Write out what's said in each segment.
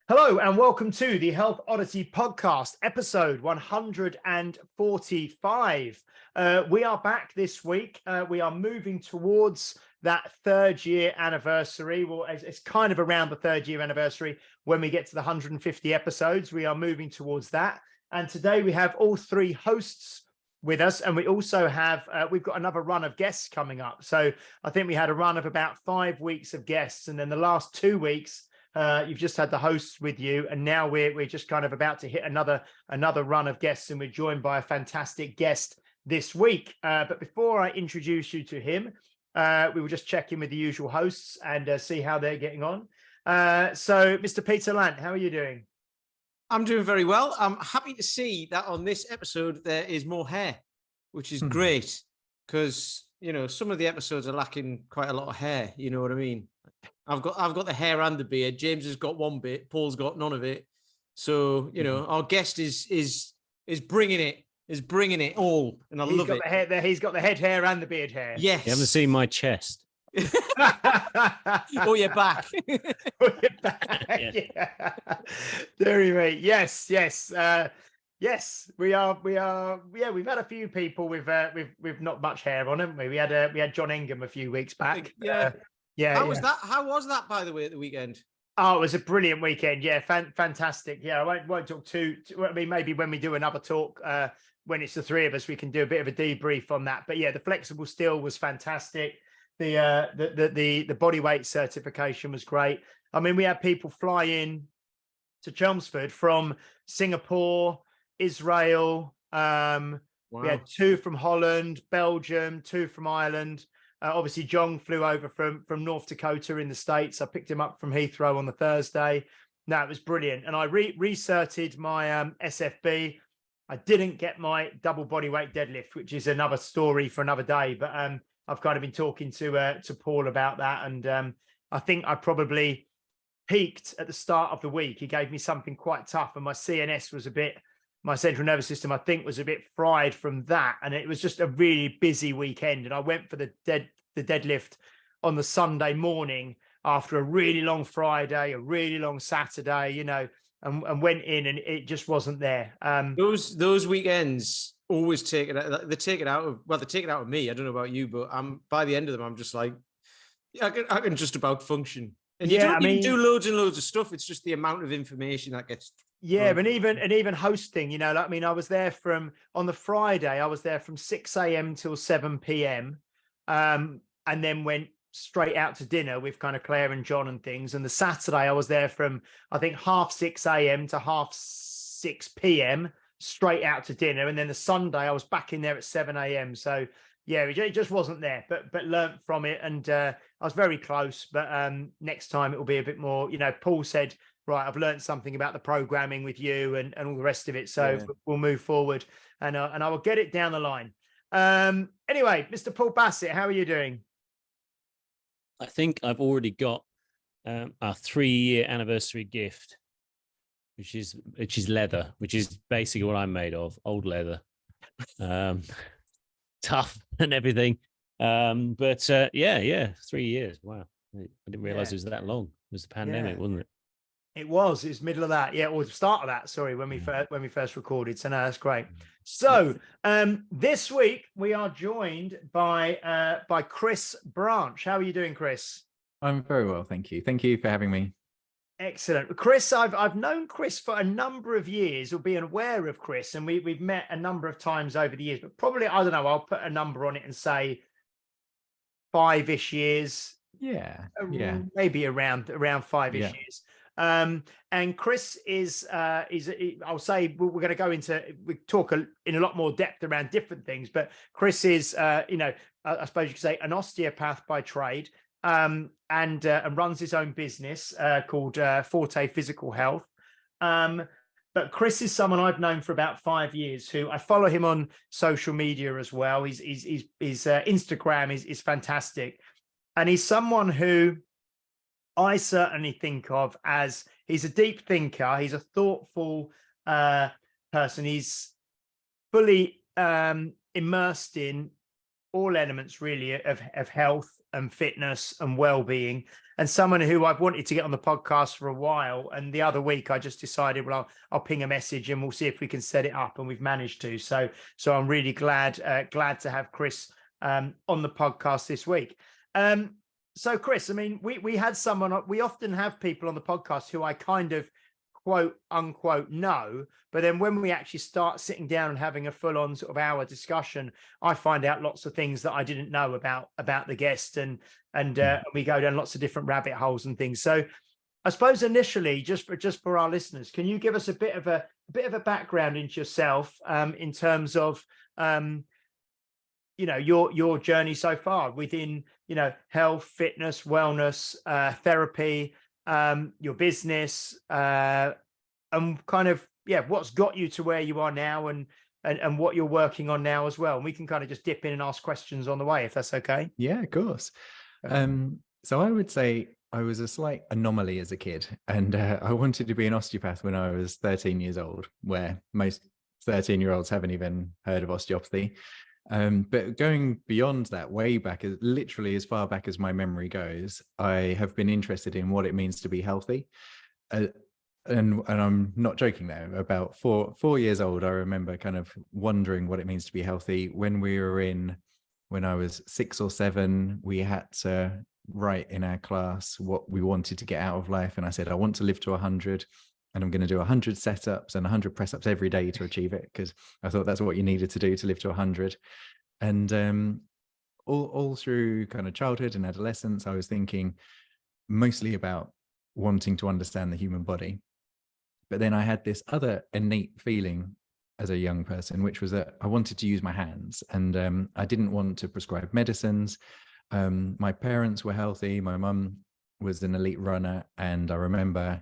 Hello and welcome to the Health Oddity podcast, episode 145. We are back this week. We are moving towards that third year anniversary. Well, it's kind of around the third year anniversary when we get to the 150 episodes. We are moving towards that. And today we have all three hosts with us, and we also have we've got another run of guests coming up. So I think we had a run of about 5 weeks of guests, and then the last 2 weeks you've just had the hosts with you, and now we're just kind of about to hit another run of guests, and we're joined by a fantastic guest this week. But before I introduce you to him, we will just check in with the usual hosts and see how they're getting on. So, Mr. Peter Lant, how are you doing? I'm doing very well. I'm happy to see that on this episode there is more hair, which is great because some of the episodes are lacking quite a lot of hair. You know what I mean? I've got the hair and the beard. James has got one bit. Paul's got none of it. So our guest is bringing it all, and I love it. He's got the head hair and the beard hair. Yes. You haven't seen my chest. Oh, you're back. Yeah. Very right. Yes. Yes, we are. Yeah, we've had a few people with not much hair on, haven't we? We had John Ingham a few weeks back. Yeah. Yeah. How was that, by the way, at the weekend? Oh, it was a brilliant weekend. Yeah, fantastic. Yeah, I won't talk too. I mean, maybe when we do another talk, when it's the three of us, we can do a bit of a debrief on that. But yeah, the flexible steel was fantastic. The body weight certification was great. I mean, we had people fly in to Chelmsford from Singapore, Israel. Wow. We had 2 from Holland, Belgium, 2 from Ireland. Obviously, John flew over from North Dakota in the States. I picked him up from Heathrow on the Thursday. No, it was brilliant. And I recerted my SFB. I didn't get my double body weight deadlift, which is another story for another day. But I've kind of been talking to Paul about that. And I think I probably peaked at the start of the week. He gave me something quite tough, and my CNS was my central nervous system, I think, was a bit fried from that. And it was just a really busy weekend. And I went for the deadlift on the Sunday morning after a really long Friday, a really long Saturday, and went in, and it just wasn't there. Those weekends always take it out of me. I don't know about you, but by the end of them, I'm just like, I can just about function. And you don't even do loads and loads of stuff. It's just the amount of information that gets. Yeah, and even hosting, I was there on the Friday, I was there from 6 a.m. till 7 p.m. And then went straight out to dinner with kind of Claire and John and things. And the Saturday I was there from, I think, 6:30 a.m. to 6:30 p.m. straight out to dinner. And then the Sunday I was back in there at 7 a.m. So yeah, it just wasn't there, but learnt from it. And I was very close, but next time it will be a bit more, Paul said, right, I've learned something about the programming with you and all the rest of it. So we'll move forward and I will get it down the line. Anyway, Mr. Paul Bassett, how are you doing? I think I've already got our 3-year anniversary gift, which is leather, which is basically what I'm made of, old leather, tough and everything. But 3 years. Wow, I didn't realize it was that long. It was the pandemic, wasn't it? It was middle of that, or the start of that. Sorry, when we first recorded. So no, that's great. So this week we are joined by Chris Branch. How are you doing, Chris? I'm very well, thank you. Thank you for having me. Excellent, Chris. I've known Chris for a number of years, or being aware of Chris, and we've met a number of times over the years. But probably, I don't know, I'll put a number on it and say 5-ish years. Yeah, maybe around 5-ish years. And Chris is I'll say we're going to go into, we talk in a lot more depth around different things, but Chris is I suppose you could say an osteopath by trade, and runs his own business called Forte Physical Health. But Chris is someone I've known for about 5 years, who I follow him on social media as well. His Instagram is fantastic, and he's someone who I certainly think of as, he's a deep thinker. He's a thoughtful person. He's fully immersed in all elements really of health and fitness and well-being, and someone who I've wanted to get on the podcast for a while. And the other week I just decided, well, I'll ping a message and we'll see if we can set it up, and we've managed to. So I'm really glad to have Chris on the podcast this week. So Chris, I mean, we had someone, we often have people on the podcast who I kind of quote unquote know, but then when we actually start sitting down and having a full-on sort of hour discussion, I find out lots of things that I didn't know about the guest, and we go down lots of different rabbit holes and things. So I suppose initially, just for our listeners, can you give us a bit of a background into yourself, in terms of your journey so far within health, fitness, wellness, therapy, your business, and kind of what's got you to where you are now, and what you're working on now as well. And we can kind of just dip in and ask questions on the way, if that's okay. Yeah, of course. So I would say I was a slight anomaly as a kid, and I wanted to be an osteopath when I was 13 years old, where most 13-year-olds haven't even heard of osteopathy. But going beyond that, way back, literally as far back as my memory goes, I have been interested in what it means to be healthy. And I'm not joking there. About four years old, I remember kind of wondering what it means to be healthy. When I was 6 or 7, we had to write in our class what we wanted to get out of life. And I said, I want to live to 100. And I'm going to do 100 setups and 100 press ups every day to achieve it, because I thought that's what you needed to do to live to 100. And all through kind of childhood and adolescence, I was thinking mostly about wanting to understand the human body. But then I had this other innate feeling as a young person, which was that I wanted to use my hands, and I didn't want to prescribe medicines. My parents were healthy. My mum was an elite runner, and I remember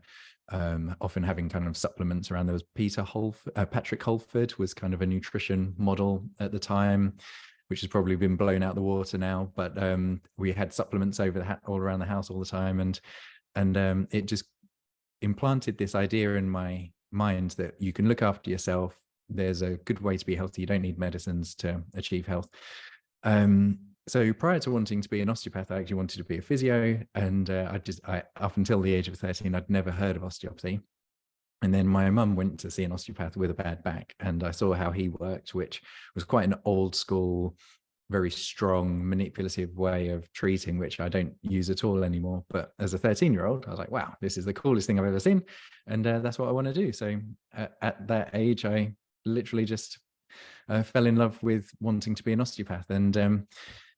often having kind of supplements around. There was Patrick Holford was kind of a nutrition model at the time, which has probably been blown out the water now, but we had supplements all around the house all the time, and it just implanted this idea in my mind that you can look after yourself. There's a good way to be healthy. You don't need medicines to achieve health. So prior to wanting to be an osteopath, I actually wanted to be a physio, and I up until the age of 13, I'd never heard of osteopathy. And then my mum went to see an osteopath with a bad back, and I saw how he worked, which was quite an old school, very strong, manipulative way of treating, which I don't use at all anymore. But as a 13-year-old, I was like, wow, this is the coolest thing I've ever seen, and that's what I want to do. So at that age, I literally just fell in love with wanting to be an osteopath. And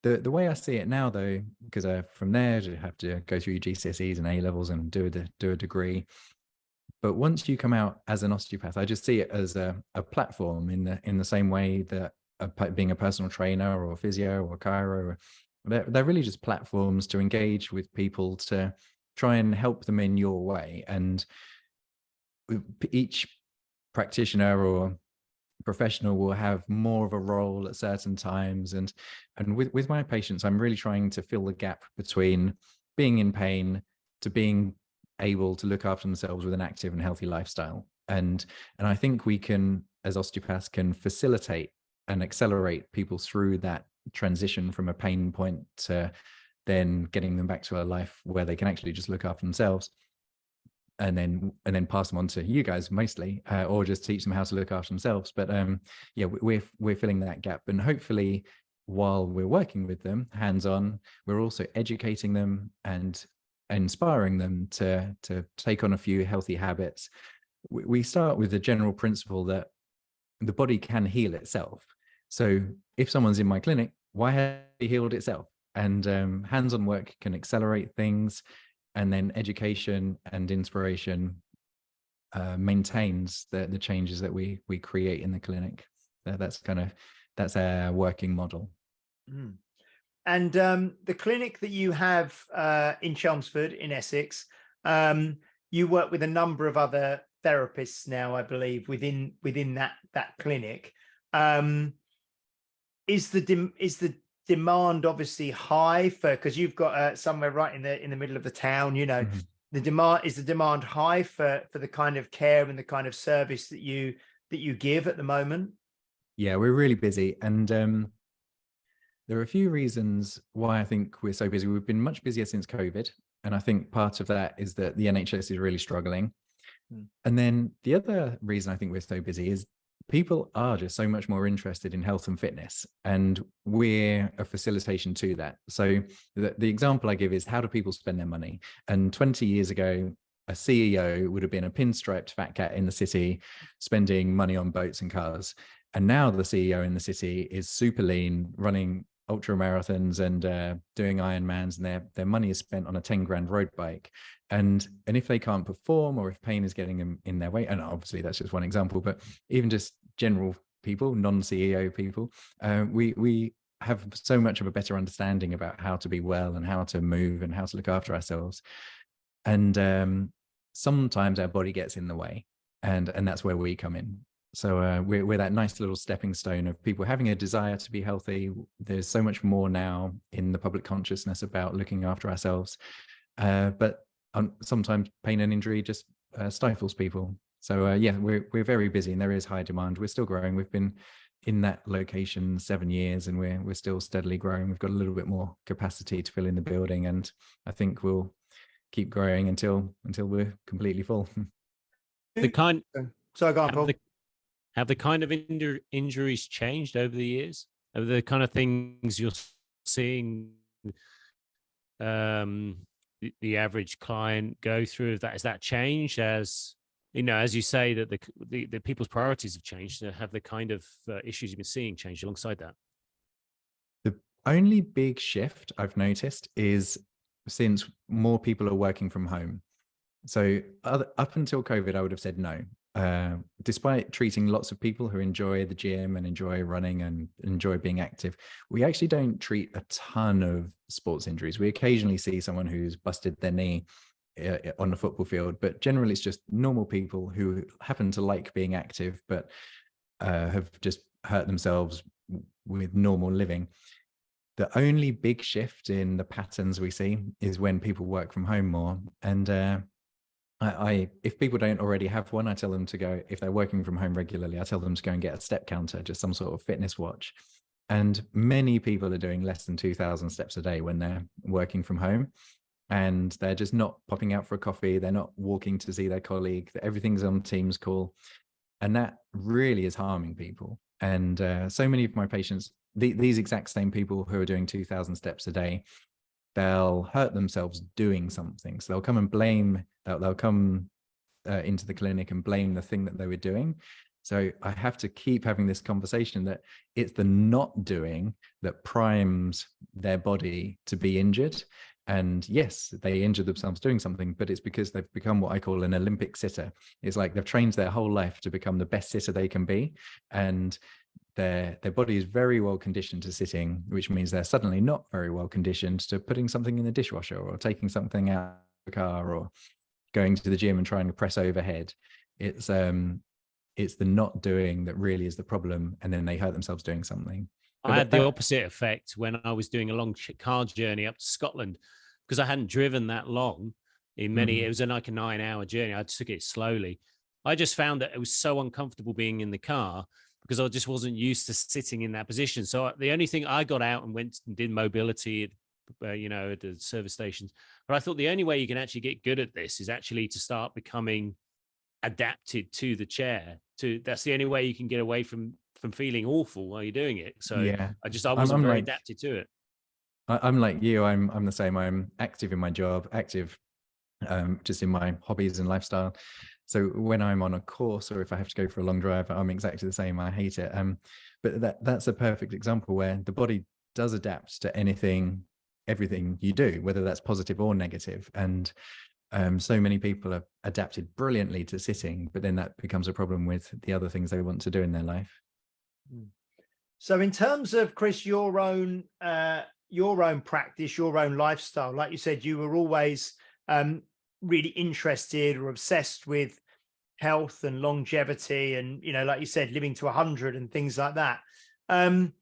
the way I see it now, though, because from there you have to go through your GCSEs and A levels and do a degree. But once you come out as an osteopath, I just see it as a platform in the same way that being a personal trainer or a physio or a chiro, they're really just platforms to engage with people, to try and help them in your way. And each practitioner or professional will have more of a role at certain times, and with my patients, I'm really trying to fill the gap between being in pain to being able to look after themselves with an active and healthy lifestyle. And I think we can, as osteopaths, can facilitate and accelerate people through that transition from a pain point to then getting them back to a life where they can actually just look after themselves, and then pass them on to you guys mostly, or just teach them how to look after themselves. But we're filling that gap, and hopefully while we're working with them hands-on, we're also educating them and inspiring them to take on a few healthy habits. We start with the general principle that the body can heal itself. So if someone's in my clinic, why has it healed itself? And hands-on work can accelerate things, and then education and inspiration maintains the changes that we create in the clinic. That's our working model. Mm. And the clinic that you have in Chelmsford in Essex, you work with a number of other therapists now, I believe, within that clinic. Is the demand obviously high because you've got somewhere right in the middle of the town, mm-hmm. The demand high for the kind of care and the kind of service that you give at the moment? Yeah, we're really busy, and There are a few reasons why I think we're so busy. We've been much busier since COVID. And I think part of that is that the NHS is really struggling. And then the other reason I think we're so busy is people are just so much more interested in health and fitness, and we're a facilitation to that. So the example I give is, how do people spend their money? And 20 years ago, a CEO would have been a pinstriped fat cat in the city, spending money on boats and cars. And now the CEO in the city is super lean, running ultra marathons and doing Ironmans, and their money is spent on a 10 grand road bike. And if they can't perform, or if pain is getting them in their way, and obviously that's just one example, but even just general people, non-CEO people, we have so much of a better understanding about how to be well and how to move and how to look after ourselves. And sometimes our body gets in the way, and that's where we come in. So we're that nice little stepping stone of people having a desire to be healthy. There's so much more now in the public consciousness about looking after ourselves. But sometimes pain and injury just stifles people. So yeah, we're very busy, and there is high demand. We're still growing. We've been in that location 7 years, and we're still steadily growing. We've got a little bit more capacity to fill in the building, and I think we'll keep growing until we're completely full. The kind So go on, Paul. Have the kind of injuries changed over the years? Are the kind of things you're seeing the average client go through? Has that changed? As you know, as you say, that the people's priorities have changed. Have the kind of issues you've been seeing changed alongside that? The only big shift I've noticed is since more people are working from home. So up until COVID, I would have said no. Despite treating lots of people who enjoy the gym and enjoy running and enjoy being active, we actually don't treat a ton of sports injuries. We occasionally see someone who's busted their knee on a football field, but generally it's just normal people who happen to like being active, but have just hurt themselves with normal living. The only big shift in the patterns we see is when people work from home more. And if people don't already have one, I tell them to go, if they're working from home regularly, I tell them to go and get a step counter, just some sort of fitness watch. And many people are doing less than 2,000 steps a day when they're working from home, and they're just not popping out for a coffee. They're not walking to see their colleague. Everything's on Teams call. And that really is harming people. And so many of my patients, these exact same people who are doing 2,000 steps a day, they'll hurt themselves doing something. So they'll come and blame, they'll come into the clinic and blame the thing that they were doing. So I have to keep having this conversation that it's the not doing that primes their body to be injured. And yes, they injure themselves doing something, but it's because they've become what I call an Olympic sitter. It's like they've trained their whole life to become the best sitter they can be. And their body is very well conditioned to sitting, which means they're suddenly not very well conditioned to putting something in the dishwasher or taking something out of the car or going to the gym and trying to press overhead. It's the not doing that really is the problem, and then they hurt themselves doing something. But I had the opposite effect when I was doing a long car journey up to Scotland, because I hadn't driven that long in many. It was like a 9-hour journey. I took it slowly. I just found that it was so uncomfortable being in the car, because I just wasn't used to sitting in that position. So the only thing, I got out and went and did mobility, at the service stations. But I thought the only way you can actually get good at this is actually to start becoming adapted to the chair. That's the only way you can get away from feeling awful while you're doing it. So yeah, I wasn't very adapted to it. I'm like you. I'm the same. I'm active in my job, active just in my hobbies and lifestyle. So when I'm on a course, or if I have to go for a long drive, I'm exactly the same. I hate it. But that's a perfect example where the body does adapt to everything you do, whether that's positive or negative. And so many people have adapted brilliantly to sitting, but then that becomes a problem with the other things they want to do in their life. So in terms of, Chris, your own practice, your own lifestyle, like you said, you were always really interested or obsessed with health and longevity, and like you said, living to 100 and things like that. And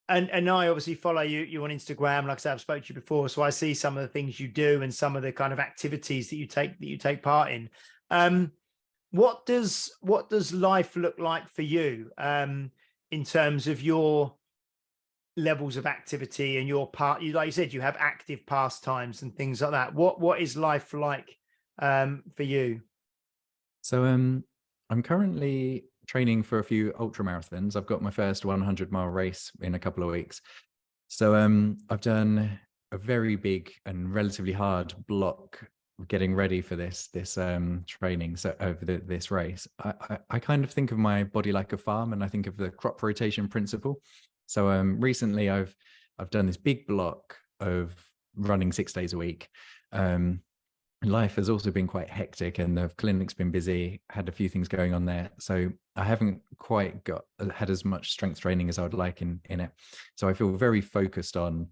I obviously follow you on Instagram. Like I said, I've spoken to you before, so I see some of the things you do and some of the kind of activities that you take part in. What does life look like for you in terms of your levels of activity and your part, you, like you said, you have active pastimes and things like that. What is life like for you? So I'm currently training for a few ultra marathons. I've got my first 100-mile race in a couple of weeks. So I've done a very big and relatively hard block getting ready for this training. So over this race, I kind of think of my body like a farm, and I think of the crop rotation principle. So recently I've done this big block of running 6 days a week. Life has also been quite hectic, and the clinic's been busy, had a few things going on there. So I haven't quite had as much strength training as I would like in it. So I feel very focused on,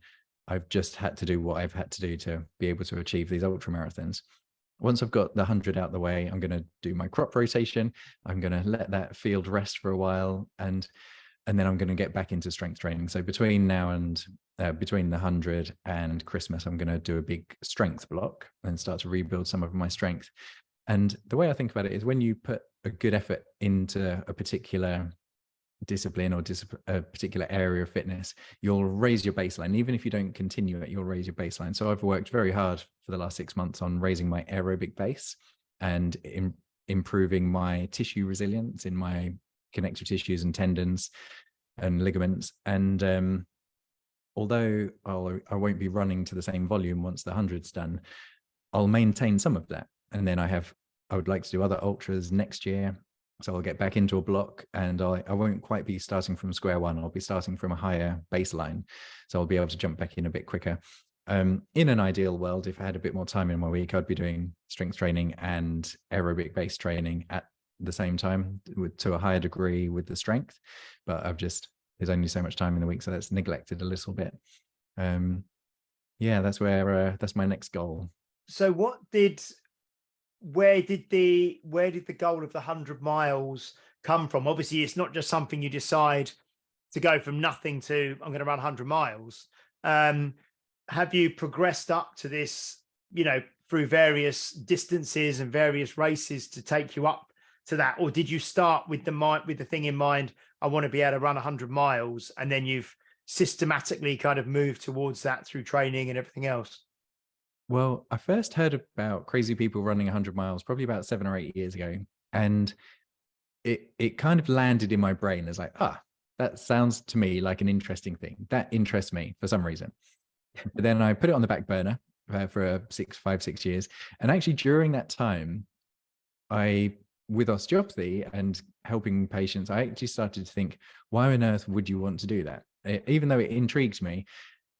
I've just had to do what I've had to do to be able to achieve these ultra marathons. Once I've got the 100 out the way, I'm going to do my crop rotation. I'm going to let that field rest for a while, and then I'm going to get back into strength training. So between now and between the 100 and Christmas, I'm going to do a big strength block and start to rebuild some of my strength. And the way I think about it is, when you put a good effort into a particular discipline or a particular area of fitness, you'll raise your baseline. Even if you don't continue it, you'll raise your baseline. So I've worked very hard for the last 6 months on raising my aerobic base and improving my tissue resilience in my connective tissues and tendons and ligaments. And although I won't be running to the same volume once the 100's done, I'll maintain some of that. And then I would like to do other ultras next year. So I'll get back into a block, and I won't quite be starting from square one. I'll be starting from a higher baseline. So I'll be able to jump back in a bit quicker. In an ideal world, if I had a bit more time in my week, I'd be doing strength training and aerobic based training at the same time, to a higher degree with the strength. But there's only so much time in the week, so that's neglected a little bit. Yeah, that's my next goal. So where did the goal of the 100 miles come from? Obviously, it's not just something you decide to go from nothing to, I'm going to run 100 miles. Have you progressed up to this, through various distances and various races to take you up to that? Or did you start with the thing in mind, I want to be able to run 100 miles, and then you've systematically kind of moved towards that through training and everything else? Well, I first heard about crazy people running 100 miles probably about 7 or 8 years ago. And it kind of landed in my brain as like, that sounds to me like an interesting thing. That interests me for some reason. But then I put it on the back burner for 5-6 years. And actually during that time, with osteopathy and helping patients, I actually started to think, why on earth would you want to do that? Even though it intrigues me,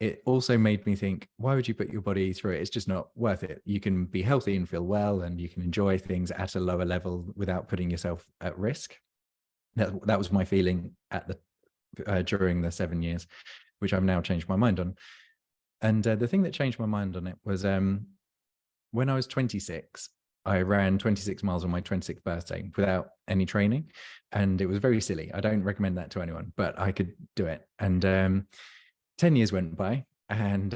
it also made me think, why would you put your body through it? It's just not worth it. You can be healthy and feel well, and you can enjoy things at a lower level without putting yourself at risk. That was my feeling during the 7 years, which I've now changed my mind on. And the thing that changed my mind on it was when I was 26, I ran 26 miles on my 26th birthday without any training. And it was very silly. I don't recommend that to anyone, but I could do it. And 10 years went by, and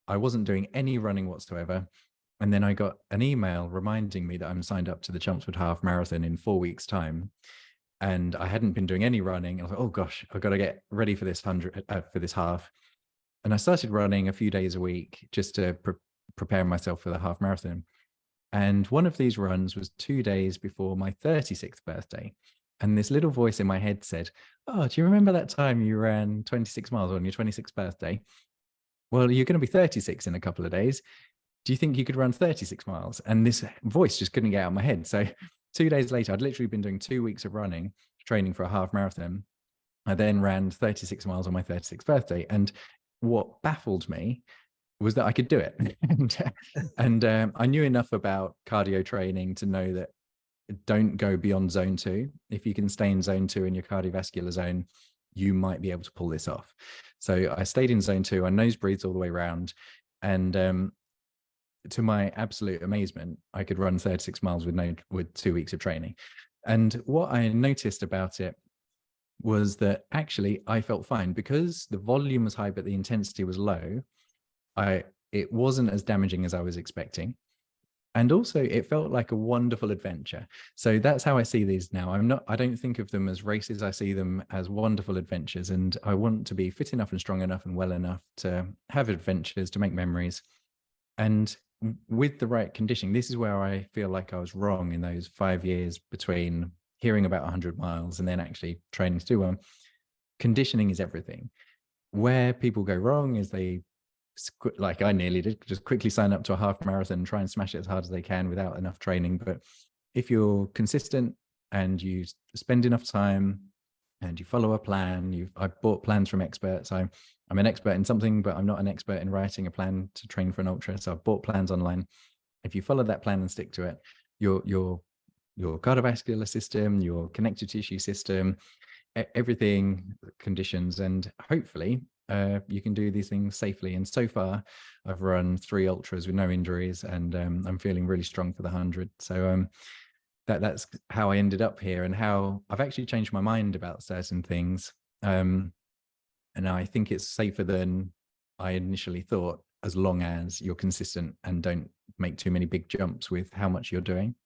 I wasn't doing any running whatsoever. And then I got an email reminding me that I'm signed up to the Chelmsford Half Marathon in 4 weeks' time. And I hadn't been doing any running. I was like, oh gosh, I've got to get ready for this for this half. And I started running a few days a week just to prepare myself for the half marathon. And one of these runs was 2 days before my 36th birthday. And this little voice in my head said, oh, do you remember that time you ran 26 miles on your 26th birthday? Well, you're going to be 36 in a couple of days. Do you think you could run 36 miles? And this voice just couldn't get out of my head. So 2 days later, I'd literally been doing 2 weeks of running, training for a half marathon. I then ran 36 miles on my 36th birthday. And what baffled me was that I could do it. and I knew enough about cardio training to know that don't go beyond zone 2. If you can stay in zone 2 in your cardiovascular zone, you might be able to pull this off. So I stayed in zone 2. I nose breathed all the way around. And to my absolute amazement, I could run 36 miles with 2 weeks of training. And what I noticed about it was that actually I felt fine because the volume was high, but the intensity was low. It wasn't as damaging as I was expecting. And also it felt like a wonderful adventure. So that's how I see these now. I don't think of them as races. I see them as wonderful adventures, and I want to be fit enough and strong enough and well enough to have adventures, to make memories. And with the right conditioning, this is where I feel like I was wrong in those 5 years between hearing about 100 miles and then actually training to do one. Conditioning is everything. Where people go wrong is they, like I nearly did, just quickly sign up to a half marathon and try and smash it as hard as they can without enough training. But if you're consistent and you spend enough time and you follow a plan, I've bought plans from experts. I'm an expert in something, but I'm not an expert in writing a plan to train for an ultra. So I've bought plans online. If you follow that plan and stick to it, your cardiovascular system, your connective tissue system, everything conditions, and hopefully you can do these things safely. And so far I've run 3 ultras with no injuries, and I'm feeling really strong for the 100. So that's how I ended up here, and how I've actually changed my mind about certain things. And I think it's safer than I initially thought, as long as you're consistent and don't make too many big jumps with how much you're doing.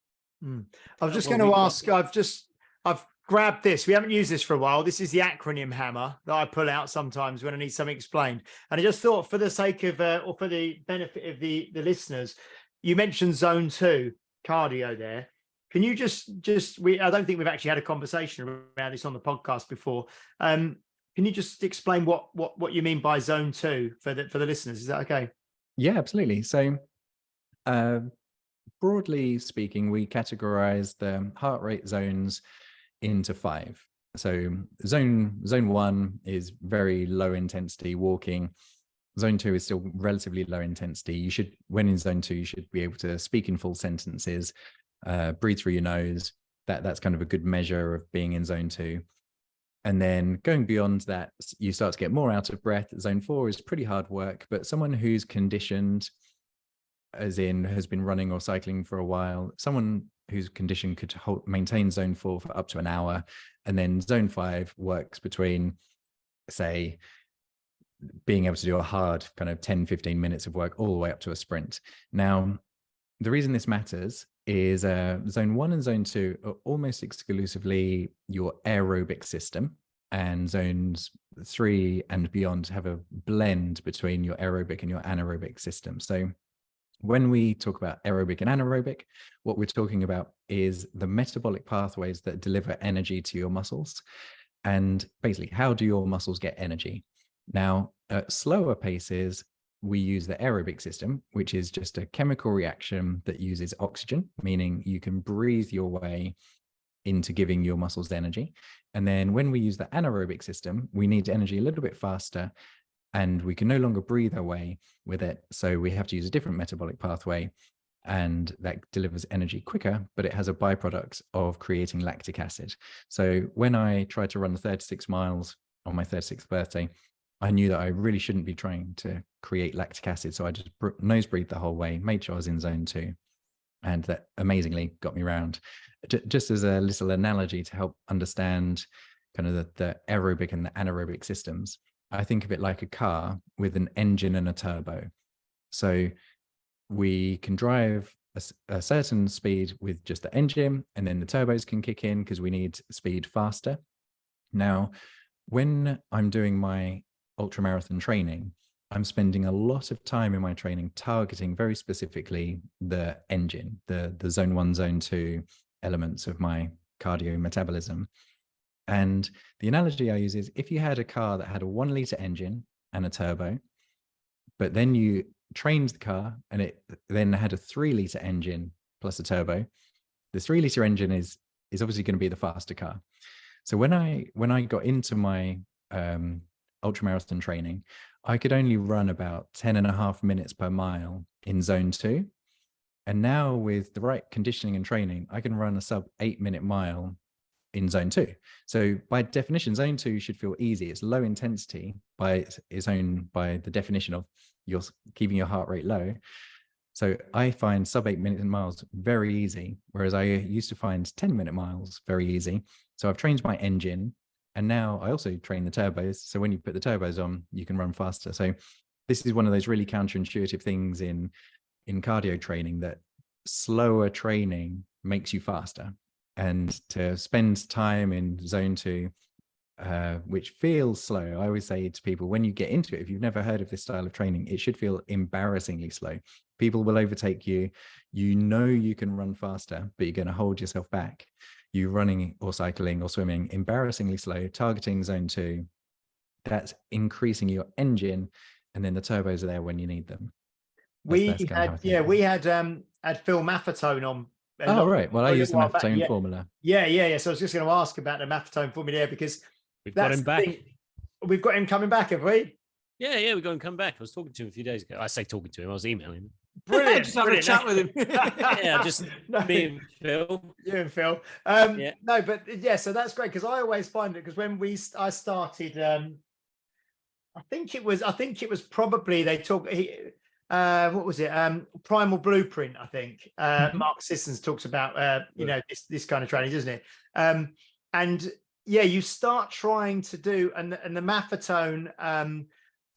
I was just going to ask, I've grabbed this. We haven't used this for a while. This is the acronym hammer that I pull out sometimes when I need something explained. And I just thought, for the sake of, or for the benefit of the listeners, you mentioned zone 2 cardio there. Can you I don't think we've actually had a conversation around this on the podcast before. Can you just explain what you mean by zone 2 for the listeners? Is that okay? Yeah, absolutely. So broadly speaking, we categorize the heart rate zones into 5. So zone 1 is very low intensity walking. Zone 2 is still relatively low intensity. When in zone 2, you should be able to speak in full sentences, breathe through your nose. That's kind of a good measure of being in zone 2. And then going beyond that, you start to get more out of breath. Zone 4 is pretty hard work, but someone who's conditioned, as in has been running or cycling for a while, someone whose condition could maintain zone 4 for up to an hour. And then zone 5 works between, say, being able to do a hard kind of 10-15 minutes of work all the way up to a sprint. Now, the reason this matters is zone 1 and zone 2 are almost exclusively your aerobic system, and zones 3 and beyond have a blend between your aerobic and your anaerobic system. So when we talk about aerobic and anaerobic, what we're talking about is the metabolic pathways that deliver energy to your muscles. And basically, how do your muscles get energy? Now, at slower paces, we use the aerobic system, which is just a chemical reaction that uses oxygen, meaning you can breathe your way into giving your muscles energy. And then when we use the anaerobic system, we need energy a little bit faster, and we can no longer breathe our way with it. So we have to use a different metabolic pathway, and that delivers energy quicker, but it has a byproduct of creating lactic acid. So when I tried to run the 36 miles on my 36th birthday, I knew that I really shouldn't be trying to create lactic acid. So I just nose breathed the whole way, made sure I was in zone 2. And that amazingly got me round. Just as a little analogy to help understand kind of the aerobic and the anaerobic systems, I think of it like a car with an engine and a turbo. So we can drive a certain speed with just the engine, and then the turbos can kick in because we need speed faster. Now, when I'm doing my ultramarathon training, I'm spending a lot of time in my training targeting very specifically the engine, the zone 1, zone 2 elements of my cardio metabolism. And the analogy I use is, if you had a car that had a 1 liter engine and a turbo, but then you trained the car and it then had a 3 liter engine plus a turbo, the 3 liter engine is obviously going to be the faster car. So when I got into my ultramarathon training, I could only run about 10.5 minutes per mile in zone 2. And now with the right conditioning and training, I can run a sub 8-minute mile in zone 2. So by definition, zone 2 should feel easy. It's low intensity by the definition of you're keeping your heart rate low. So I find sub 8-minute miles very easy, whereas I used to find 10-minute miles very easy. So I've trained my engine, and now I also train the turbos. So when you put the turbos on, you can run faster. So this is one of those really counterintuitive things in cardio training that slower training makes you faster, and to spend time in zone 2, which feels slow. I always say to people, when you get into it, if you've never heard of this style of training, it should feel embarrassingly slow. People will overtake you. You know you can run faster, but you're going to hold yourself back. You running or cycling or swimming embarrassingly slow, targeting zone 2. That's increasing your engine, and then the turbos are there when you need them. We That's kinda how I had, think yeah, of it. we had Phil Maffetone on. Oh, right. Well, I a use the little while back. Maffetone Yeah. formula. Yeah. So I was just going to ask about the Maffetone formula because We've got that's him the back. thing. We've got him coming back, have we? Yeah, we're going to come back. I was talking to him a few days ago. I say talking to him, I was emailing him. Brilliant. Just having a chat with him. Yeah, just No. me and Phil. You and Phil. Yeah. No, but yeah, so that's great because I always find it, because when I started, I think it was probably they talk. What was it? Primal Blueprint. I think Mark Sissons talks about this kind of training, doesn't it? And yeah, you start trying to do and the Maffetone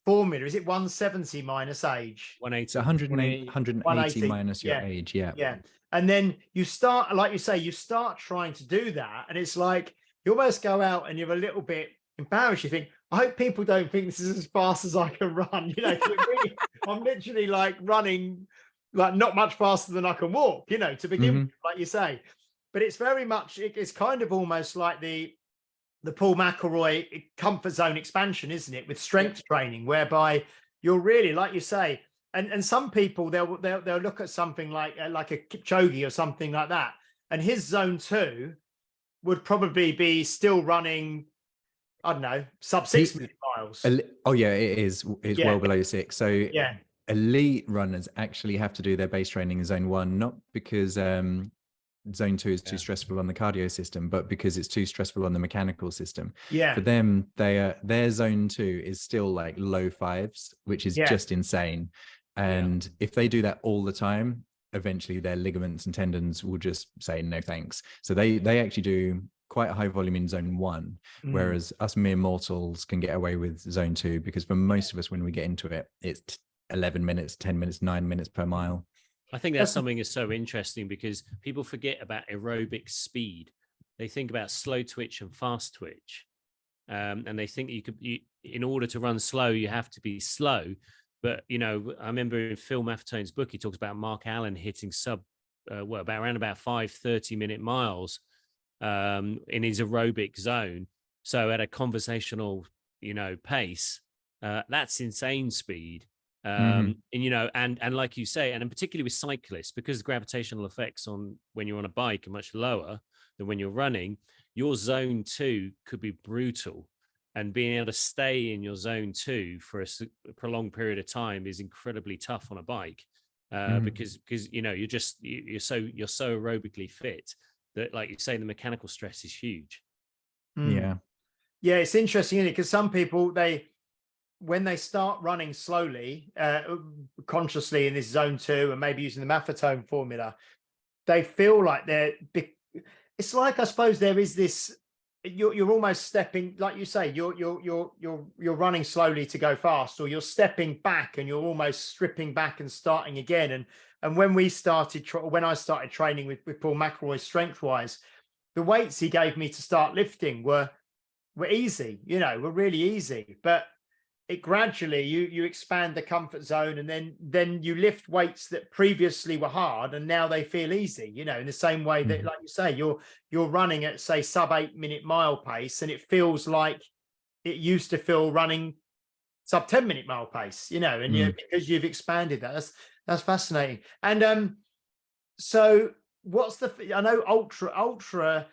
formula, is it 170 minus age? 180. It's 180 minus your age. Yeah. And then you start, like you say, you start trying to do that. And it's like, you almost go out and you're a little bit embarrassed. You think, I hope people don't think this is as fast as I can run. Really, I'm literally like running, like not much faster than I can walk, to begin with, like you say. But it's very much, it's kind of almost like the Paul McElroy comfort zone expansion, isn't it? With strength training, whereby you're really, like you say, and some people they'll look at something like a Kipchoge or something like that, and his zone 2 would probably be still running, I don't know, sub 6 minute miles. Oh yeah, it is. It's well below 6. So yeah, elite runners actually have to do their base training in zone 1, not because zone 2 is too stressful on the cardio system, but because it's too stressful on the mechanical system. Yeah. For them, their zone 2 is still like low 5s, which is just insane. And if they do that all the time, eventually their ligaments and tendons will just say no thanks. So they actually do quite a high volume in zone 1, whereas us mere mortals can get away with zone 2, because for most of us, when we get into it, it's 11 minutes, 10 minutes, 9 minutes per mile. I think that's something that's so interesting because people forget about aerobic speed. They think about slow twitch and fast twitch. And they think in order to run slow, you have to be slow. But, I remember in Phil Maffetone's book, he talks about Mark Allen hitting around about 5 30-minute miles in his aerobic zone. So at a conversational, pace, that's insane speed. And like you say, and particularly with cyclists, because the gravitational effects on when you're on a bike are much lower than when you're running, your zone 2 could be brutal, and being able to stay in your zone 2 for a prolonged period of time is incredibly tough on a bike, because you're so aerobically fit that, like you say, the mechanical stress is huge. Yeah, it's interesting, isn't it? Because some people, when they start running slowly, consciously in this zone 2, and maybe using the Maffetone formula, they feel like it's like, I suppose there is this, you're almost stepping, like you say, you're running slowly to go fast, or you're stepping back and you're almost stripping back and starting again. And when I started training with Paul McElroy strength wise, the weights he gave me to start lifting were easy, were really easy, but it gradually you expand the comfort zone, and then you lift weights that previously were hard and now they feel easy, in the same way that, like you say, you're running at, say, sub 8 minute mile pace, and it feels like it used to feel running sub 10 minute mile pace, and because you've expanded that. That's fascinating. And so what's I know ultra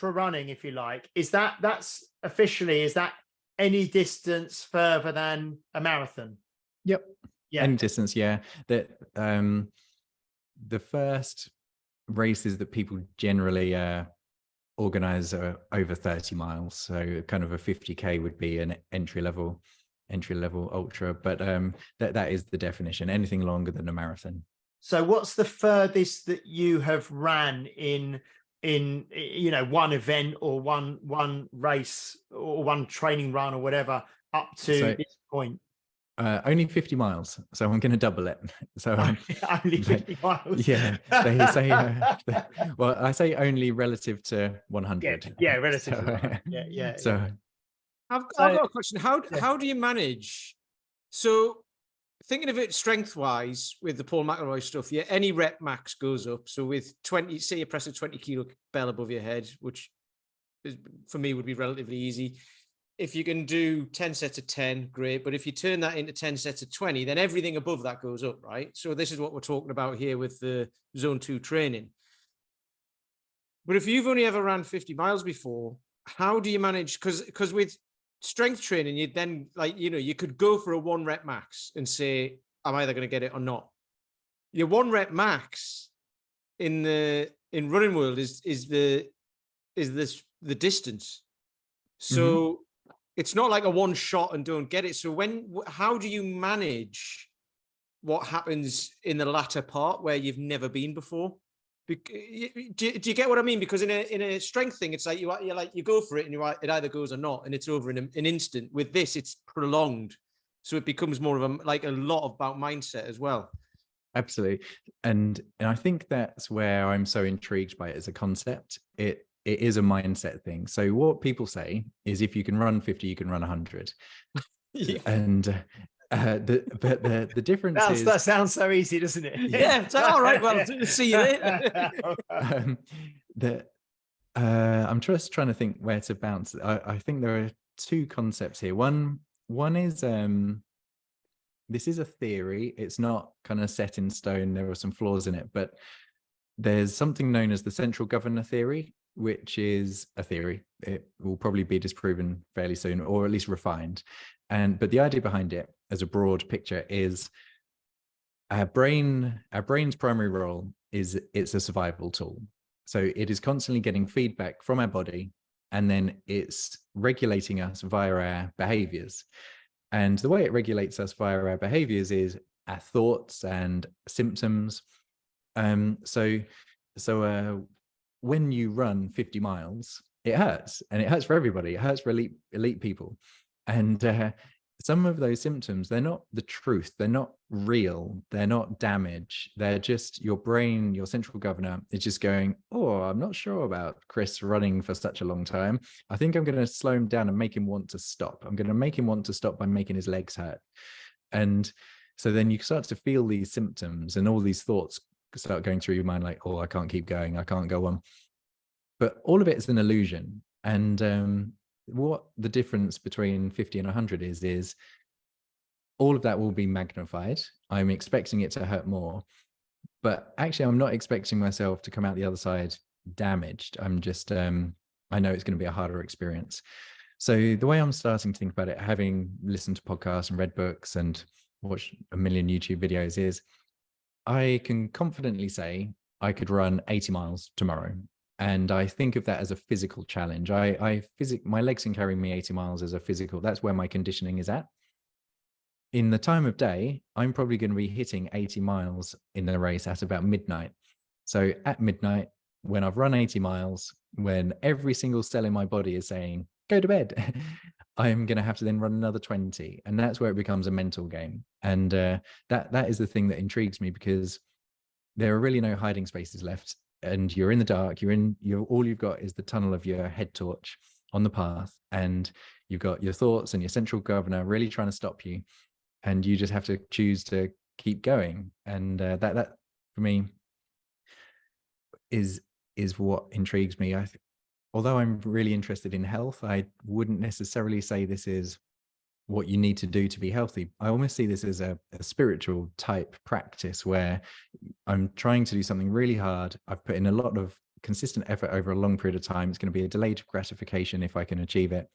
running, if you like, is that's officially, is that any distance further than a marathon? Yep. Yeah. Any distance. Yeah. That the first races that people generally organize are over 30 miles. So kind of a 50K would be an entry level ultra, but that is the definition. Anything longer than a marathon. So what's the furthest that you have ran in one event or one race or one training run or whatever up to this point? Only 50 miles, so I'm going to double it. So only 50 miles. Yeah, they say. Well, I say only relative to 100. Yeah, relative. So, to 100. Yeah. So I've got a question. How do you manage? So thinking of it strength-wise with the Paul McElroy stuff, yeah, any rep max goes up. So with 20, say you press a 20 kilo bell above your head, which is, for me would be relatively easy. If you can do 10 sets of 10, great. But if you turn that into 10 sets of 20, then everything above that goes up, right? So this is what we're talking about here with the zone 2 training. But if you've only ever ran 50 miles before, how do you manage? Because with strength training, you then you could go for a 1 rep max and say, I'm either going to get it or not. Your 1 rep max in running world is the distance. So it's not like a 1 shot and don't get it. So how do you manage what happens in the latter part where you've never been before? Do you get what I mean? Because in a strength thing, it's like you go for it and it either goes or not, and it's over in an instant. With this, it's prolonged, so it becomes more of a lot about mindset as well. Absolutely, and I think that's where I'm so intrigued by it as a concept. It is a mindset thing. So what people say is, if you can run 50, you can run 100. Yeah. And the difference is that sounds so easy, doesn't it? Yeah. So all right, well, see you later. I'm just trying to think where to bounce. I think there are 2 concepts here. One is this is a theory. It's not kind of set in stone. There are some flaws in it, but there's something known as the central governor theory, which is a theory. It will probably be disproven fairly soon, or at least refined. But the idea behind it, as a broad picture, is our brain's primary role is it's a survival tool. So it is constantly getting feedback from our body, and then it's regulating us via our behaviors. And the way it regulates us via our behaviors is our thoughts and symptoms. So when you run 50 miles, it hurts, and it hurts for everybody. It hurts for elite people. And some of those symptoms, they're not the truth. They're not real. They're not damage. They're just your brain, your central governor is just going, oh, I'm not sure about Chris running for such a long time. I think I'm going to slow him down and make him want to stop. I'm going to make him want to stop by making his legs hurt. And so then you start to feel these symptoms, and all these thoughts start going through your mind like, oh, I can't keep going. I can't go on. But all of it is an illusion. And what the difference between 50 and 100 is all of that will be magnified. I'm expecting it to hurt more, but actually I'm not expecting myself to come out the other side damaged. I'm just, I know it's going to be a harder experience. So the way I'm starting to think about it, having listened to podcasts and read books and watched a million YouTube videos, is I can confidently say I could run 80 miles tomorrow. And I think of that as a physical challenge. My legs can carry me 80 miles as a physical. That's where my conditioning is at. In the time of day, I'm probably going to be hitting 80 miles in the race at about midnight. So at midnight, when I've run 80 miles, when every single cell in my body is saying, go to bed, I'm going to have to then run another 20. And that's where it becomes a mental game. And that is the thing that intrigues me, because there are really no hiding spaces left. And you're in the dark, all you've got is the tunnel of your head torch on the path, and you've got your thoughts and your central governor really trying to stop you, and you just have to choose to keep going. And that for me is what intrigues me. Although I'm really interested in health, I wouldn't necessarily say this is what you need to do to be healthy. I almost see this as a spiritual type practice where I'm trying to do something really hard. I've put in a lot of consistent effort over a long period of time. It's going to be a delayed gratification if I can achieve it.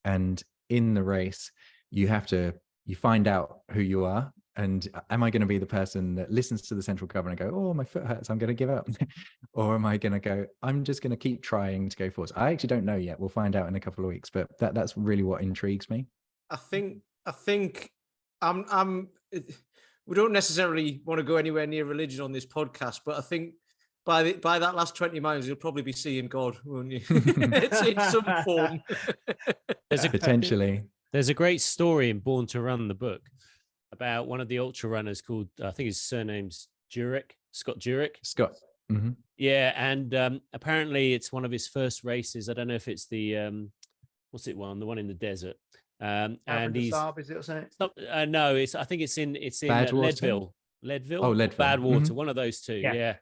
And in the race, you find out who you are. And am I going to be the person that listens to the central governor and go, oh, my foot hurts, I'm going to give up? Or am I going to go, I'm just going to keep trying to go forward? I actually don't know yet. We'll find out in a couple of weeks, but that's really what intrigues me. I think we don't necessarily want to go anywhere near religion on this podcast, but I think by that last 20 miles, you'll probably be seeing God, won't you? It's in some form. Potentially. There's a great story in Born to Run, the book, about one of the ultra runners called, I think his surname's Jurek, Scott Jurek. Scott. Mm-hmm. Yeah, and apparently it's one of his first races. I don't know if it's the what's it one, the one in the desert. And he's is it or something? no, I think it's in Leadville. Oh, Leadville. Badwater, Mm-hmm. one of those two. Yeah. Yeah.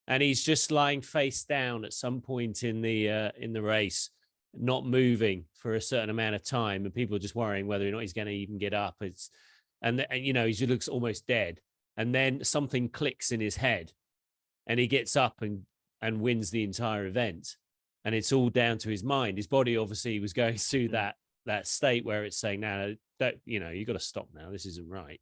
And he's just lying face down at some point in the race, not moving for a certain amount of time, and people are just worrying whether or not he's going to even get up. And you know, he looks almost dead, and then something clicks in his head, and he gets up and wins the entire event, and it's all down to his mind. His body obviously was going through that state where it's saying, "Now, you know, you got to stop now. This isn't right."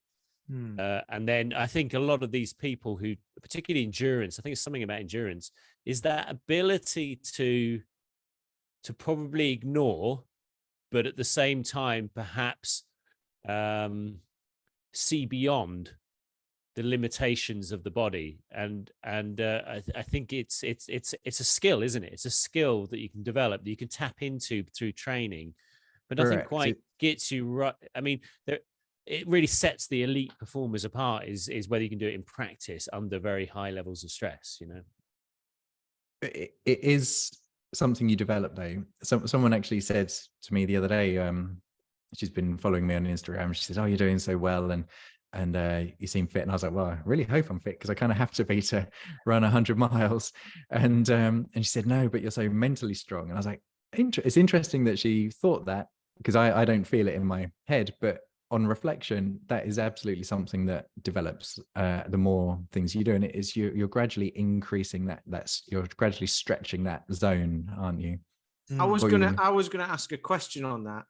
And then I think a lot of these people who, particularly endurance, I think it's something about endurance, is that ability to probably ignore, but at the same time, perhaps see beyond the limitations of the body. And I think it's a skill, isn't it? It's a skill that you can develop, that you can tap into through training, but nothing Correct. quite gets you right. I mean, it really sets the elite performers apart is whether you can do it in practice under very high levels of stress, you know. It is something you develop, though. Someone actually said to me the other day, she's been following me on Instagram. She said, "Oh, you're doing so well, and you seem fit." And I was like, "Well, I really hope I'm fit, because I kind of have to be to run 100 miles." And she said, "No, but you're so mentally strong." And I was like, it's interesting that she thought that, because I don't feel it in my head, but on reflection, that is absolutely something that develops the more things you do, and it is you're gradually increasing you're gradually stretching that zone, aren't you? I was gonna ask a question on that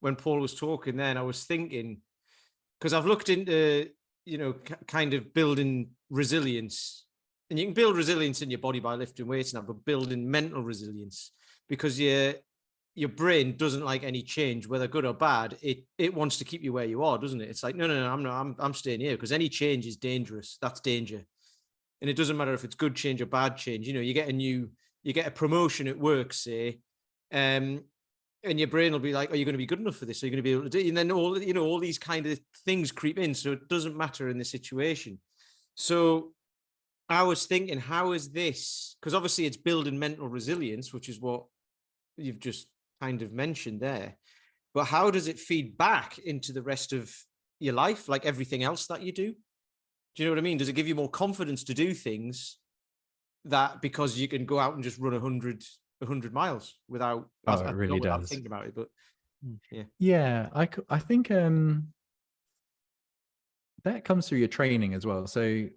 when Paul was talking. Then I was thinking, because I've looked into, you know, kind of building resilience, and you can build resilience in your body by lifting weights now, but building mental resilience, because your brain doesn't like any change, whether good or bad. It wants to keep you where you are, doesn't it? It's like, no, I'm staying here, because any change is dangerous. That's danger. And it doesn't matter if it's good change or bad change. You know, you get a promotion at work, say, and your brain will be like, are you going to be good enough for this? Are you going to be able to do it? And then all these kind of things creep in. So it doesn't matter in the situation. So I was thinking, how is this? Because obviously it's building mental resilience, which is what you've just kind of mentioned there, but how does it feed back into the rest of your life, like everything else that you do? Do you know what I mean? Does it give you more confidence to do things that, because you can go out and just run 100 miles without, it really does, thinking about it? But yeah, I think that comes through your training as well. So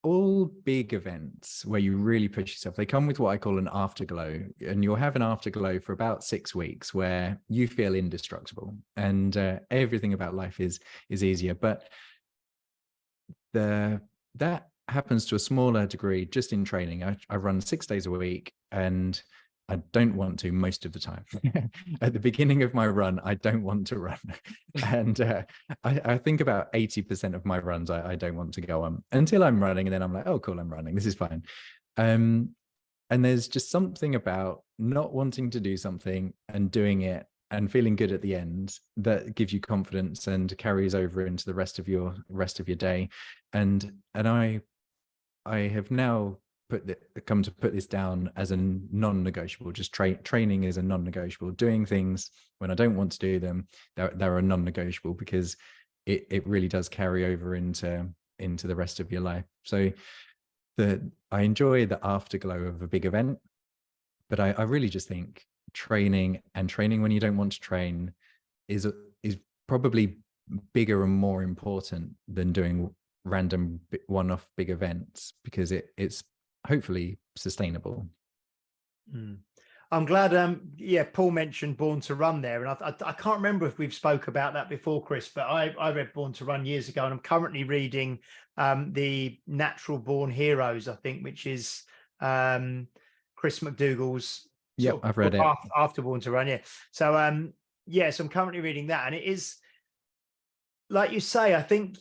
all big events where you really push yourself, they come with what I call an afterglow, and you'll have an afterglow for about 6 weeks where you feel indestructible, and everything about life is easier. But that happens to a smaller degree just in training. I run 6 days a week, and I don't want to most of the time. At the beginning of my run, I don't want to run. And I think about 80% of my runs, I don't want to go on until I'm running. And then I'm like, oh, cool, I'm running. This is fine. And there's just something about not wanting to do something and doing it and feeling good at the end that gives you confidence and carries over into the rest of your day. And I have now come to put this down as a non-negotiable. Just training is a non-negotiable. Doing things when I don't want to do them, they're a non-negotiable, because it really does carry over into the rest of your life. So I enjoy the afterglow of a big event, but I really just think training when you don't want to train is probably bigger and more important than doing random one-off big events, because it's hopefully sustainable. I'm glad Paul mentioned Born to Run there, and I can't remember if we've spoke about that before, Chris, but I read Born to Run years ago, and I'm currently reading the Natural Born Heroes, I think, which is Chris McDougall's. Yeah, I've read it after Born to Run. So I'm currently reading that, and it is, like you say, I think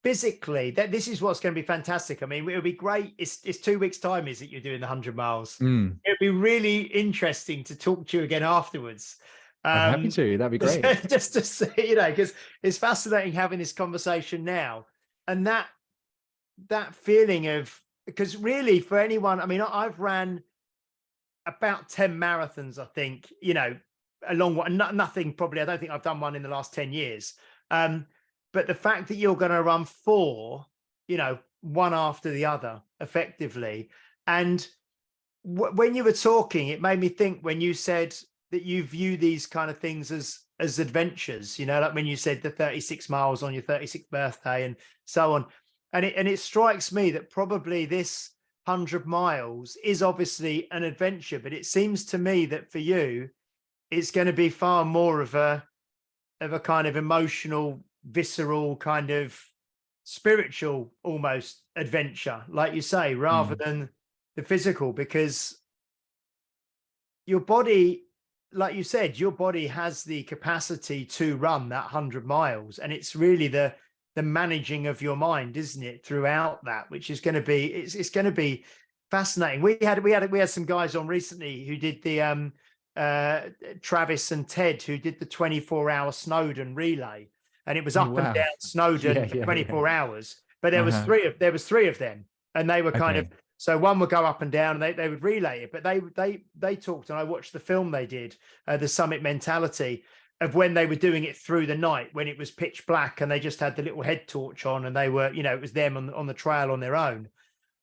physically this is what's going to be fantastic. I mean, it would be great. It's 2 weeks time, is it? You're doing the 100 miles. It'd be really interesting to talk to you again afterwards, I'm happy to. That'd be great. Just to see, you know, because it's fascinating having this conversation now, and that feeling of, because really for anyone, I mean, I've ran about 10 marathons, I think, you know, along what, nothing probably, I don't think I've done one in the last 10 years. But the fact that you're going to run 4, you know, one after the other effectively. And when you were talking, it made me think when you said that you view these kind of things as adventures, you know, like when you said the 36 miles on your 36th birthday and so on. And it strikes me that probably this 100 miles is obviously an adventure, but it seems to me that for you, it's going to be far more of a kind of emotional, visceral, kind of spiritual almost adventure, like you say, rather than the physical, because your body, like you said, your body has the capacity to run that 100 miles, and it's really the managing of your mind, isn't it, throughout that, which is going to be, it's going to be fascinating. We had some guys on recently who did the Travis and Ted, who did the 24-hour Snowdon relay, and it was up and down Snowdon for 24 hours, but there was three of them, and they were kind of, so one would go up and down and they would relay it, but they talked, and I watched the film they did, the Summit Mentality, of when they were doing it through the night when it was pitch black and they just had the little head torch on, and they were, you know, it was them on the trail on their own.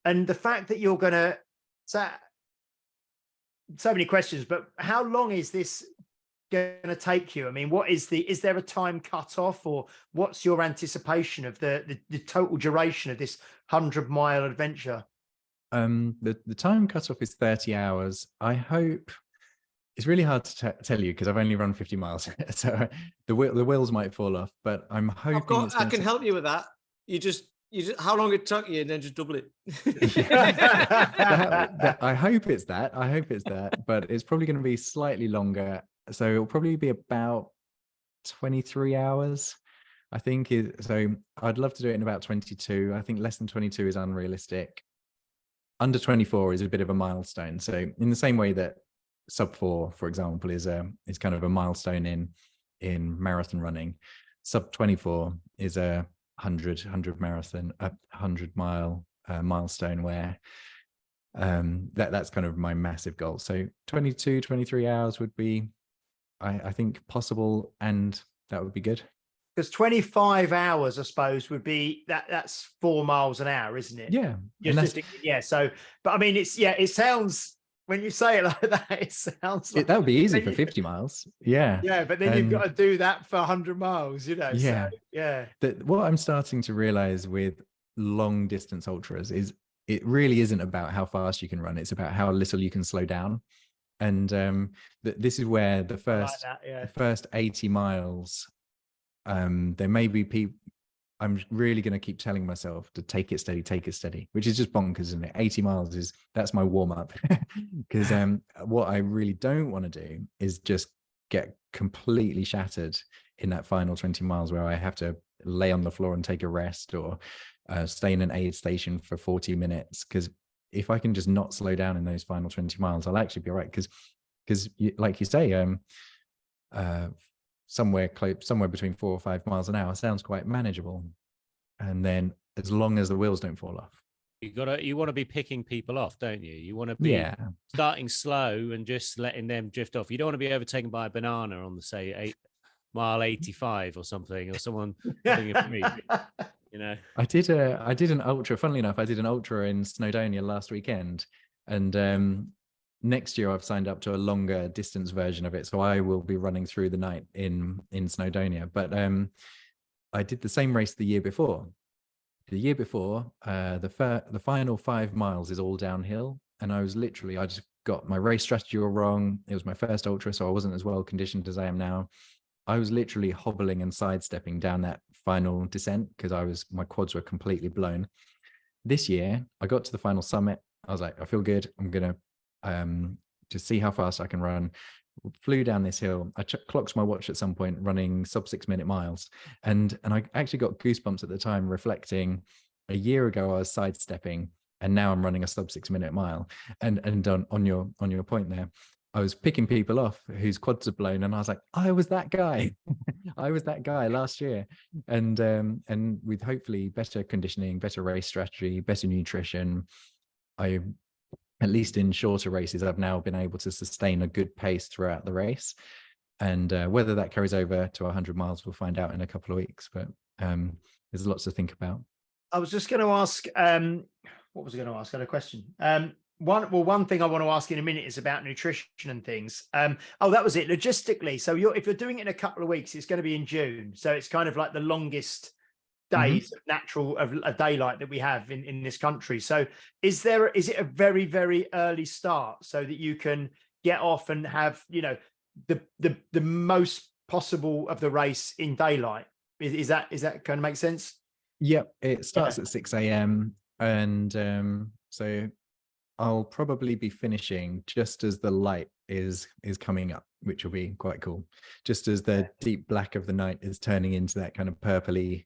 And the fact that you're going to, so many questions, but how long is this going to take you? I mean, is there a time cut off, or what's your anticipation of the total duration of this 100-mile adventure? The time cutoff is 30 hours. I hope, it's really hard to tell you because I've only run 50 miles, so the wheels might fall off. But I'm hoping I can help you with that. You just how long it took you, and then just double it. I hope it's that, but it's probably going to be slightly longer. So it'll probably be about 23 hours. I think so. I'd love to do it in about 22. I think less than 22 is unrealistic. Under 24 is a bit of a milestone. So in the same way that sub 4, for example, is kind of a milestone in marathon running, sub 24 is a 100 mile milestone, where that's kind of my massive goal. So 23 hours would be, I think, possible, and that would be good. Because 25 hours, I suppose, would be that's 4 miles an hour, isn't it? Yeah. So, but I mean, it sounds, when you say it like that, it sounds like that would be easy for 50 miles. Yeah. Yeah, but then you've got to do that for 100 miles, you know. Yeah. So, yeah. What I'm starting to realize with long distance ultras is it really isn't about how fast you can run. It's about how little you can slow down. And this is where the first 80 miles, there may be people, I'm really going to keep telling myself to take it steady, which is just bonkers, isn't it? 80 miles that's my warm up. Because what I really don't want to do is just get completely shattered in that final 20 miles where I have to lay on the floor and take a rest, or stay in an aid station for 40 minutes. Because if I can just not slow down in those final 20 miles, I'll actually be all right. Because like you say, somewhere between 4 or 5 miles an hour sounds quite manageable. And then as long as the wheels don't fall off. You want to be picking people off, don't you? You want to be starting slow and just letting them drift off. You don't want to be overtaken by a banana on the, say, mile 85 or something, or someone putting a free. You know, I did an ultra. Funnily enough, I did an ultra in Snowdonia last weekend, and next year I've signed up to a longer distance version of it, so I will be running through the night in Snowdonia. But I did the same race the year before. The final 5 miles is all downhill, and I just got my race strategy all wrong. It was my first ultra, so I wasn't as well conditioned as I am now. I was literally hobbling and sidestepping down that final descent because my quads were completely blown. This year, I got to the final summit. I was like, I feel good. I'm gonna just see how fast I can run. Flew down this hill. I clocked my watch at some point running sub 6 minute miles, and I actually got goosebumps at the time, reflecting a year ago I was sidestepping, and now I'm running a sub 6 minute mile. And on your point there, I was picking people off whose quads are blown, and I was like, I was that guy. I was that guy last year. And with hopefully better conditioning, better race strategy, better nutrition, at least in shorter races, I've now been able to sustain a good pace throughout the race. And whether that carries over to 100 miles, we'll find out in a couple of weeks. But there's lots to think about. I was just going to ask, what was I going to ask? I had a question. One thing I want to ask in a minute is about nutrition and things. Oh, that was it. Logistically, so if you're doing it in a couple of weeks, it's going to be in June. So it's kind of like the longest days of daylight that we have in this country. So is it a very, very early start so that you can get off and have, the most possible of the race in daylight? Is that going to make sense? Yep, it starts at 6 a.m. and so I'll probably be finishing just as the light is coming up, which will be quite cool. Just as the deep black of the night is turning into that kind of purpley,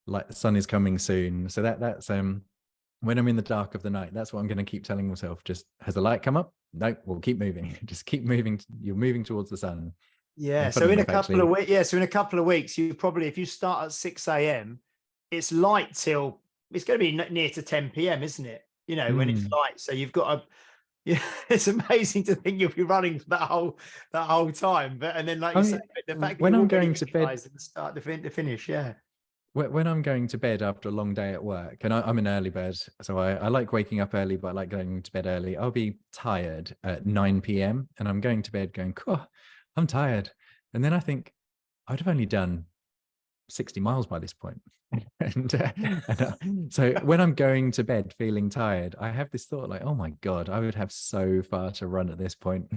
like the sun is coming soon. So that's when I'm in the dark of the night, that's what I'm going to keep telling myself. Just, has the light come up? No, we'll keep moving. Just keep moving. You're moving towards the sun. Yeah. So in a couple of weeks, so in a couple of weeks, you probably, if you start at 6 a.m., it's light till it's going to be near to 10 p.m., isn't it? When it's light. So you've got it's amazing to think you'll be running for that whole time. But and then, like you say, the fact when I'm going to bed and start the finish, yeah. When I'm going to bed after a long day at work, and I'm an early bird, so I like waking up early, but I like going to bed early. I'll be tired at 9 p.m. and I'm going to bed going, oh, I'm tired. And then I think I'd have only done 60 miles by this point. So when I'm going to bed feeling tired, I have this thought like, oh my God, I would have so far to run at this point.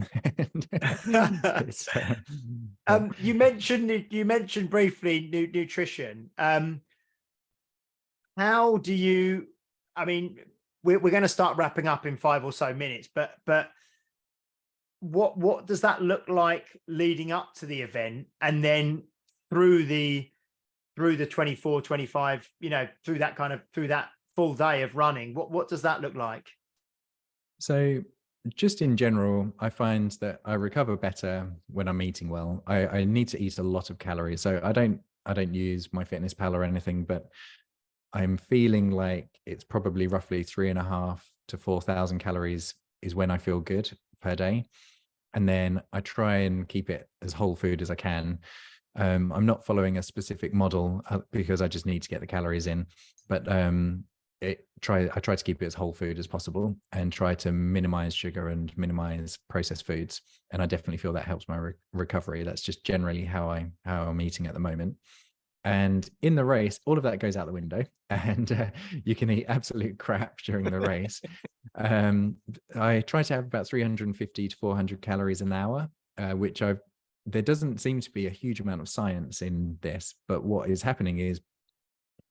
You mentioned briefly nutrition. How do you, we're going to start wrapping up in 5 or so minutes, but what does that look like leading up to the event, and then through the 24, 25, through that full day of running? What does that look like? So just in general, I find that I recover better when I'm eating well. I need to eat a lot of calories. So I don't use MyFitnessPal or anything, but I'm feeling like it's probably roughly 3,500 to 4,000 calories is when I feel good per day. And then I try and keep it as whole food as I can. I'm not following a specific model because I just need to get the calories in, but I try to keep it as whole food as possible and try to minimize sugar and minimize processed foods. And I definitely feel that helps my recovery. That's just generally how I'm eating at the moment. And in the race, all of that goes out the window, and you can eat absolute crap during the race. I try to have about 350 to 400 calories an hour, which there doesn't seem to be a huge amount of science in this, but what is happening is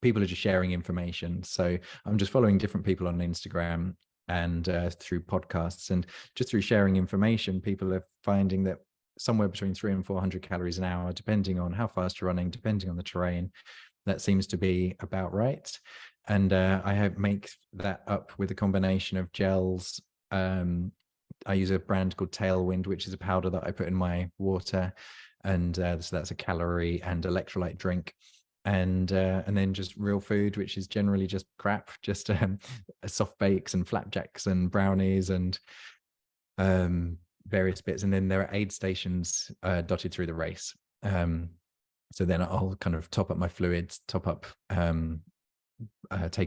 people are just sharing information. So I'm just following different people on Instagram and through podcasts, and just through sharing information, people are finding that somewhere between 300 and 400 calories an hour, depending on how fast you're running, depending on the terrain, that seems to be about right. And I make that up with a combination of gels. I use a brand called Tailwind, which is a powder that I put in my water, and so that's a calorie and electrolyte drink, and then just real food, which is generally just crap, just soft bakes and flapjacks and brownies and various bits. And then there are aid stations dotted through the race, so then I'll kind of top up my fluids, take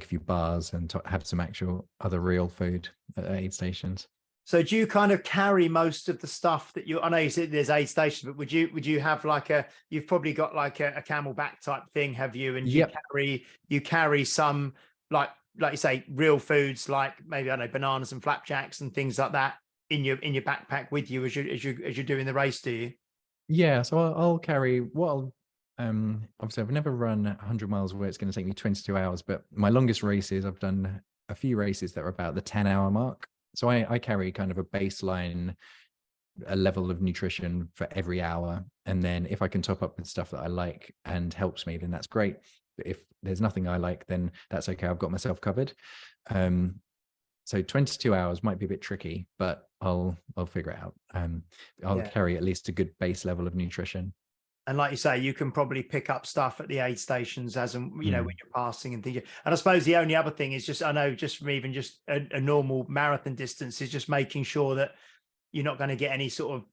a few bars, and have some actual other real food at aid stations. So do you kind of carry most of the stuff that I know you said there's aid stations, but would you have like you've probably got like a Camelback type thing, have you? And yep. you carry some like you say, real foods, like maybe, I don't know, bananas and flapjacks and things like that in your backpack with you as you're doing the race, do you? Yeah. So I'll carry obviously I've never run 100 miles where it's going to take me 22 hours, but my longest races, I've done a few races that are about the 10-hour mark. So I carry kind of a baseline, a level of nutrition for every hour. And then if I can top up with stuff that I like and helps me, then that's great. But if there's nothing I like, then that's okay. I've got myself covered. So 22 hours might be a bit tricky, but I'll figure it out. I'll carry at least a good base level of nutrition. And like you say, you can probably pick up stuff at the aid stations as and when you're passing and things. And I suppose the only other thing is just, I know just from even just a normal marathon distance is just making sure that you're not going to get any sort of,